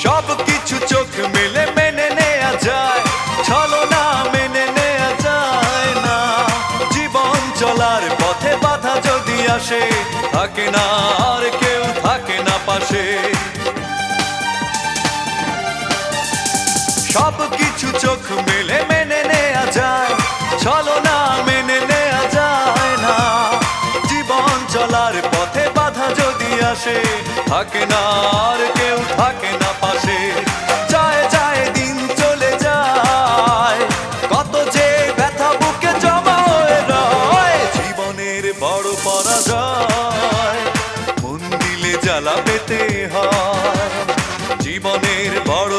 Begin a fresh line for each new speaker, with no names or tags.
সব কিছু চোখ মেলে মেনে নেয়া যায়, ছলনা মেনে নেয়া যায় না। জীবন চলার পথে বাধা যদি আসে, থাকে না আর কেউ, থাকে না পাশে। সব কিছু চোখ মেলে মেনে নেয়া যায়, ছলনা মেনে নেয়া যায় না। জীবন চলার পথে বাধা যদি আসে, থাকে না আর কেউ, থাকে না পাশে। যায় যায় দিন চলে যায়, কত যে ব্যথা বুকে জমা হয়ে রয়। জীবনের বড় পরাজয়, মন দিলে জ্বালা পেতে হয়। জীবনের বড়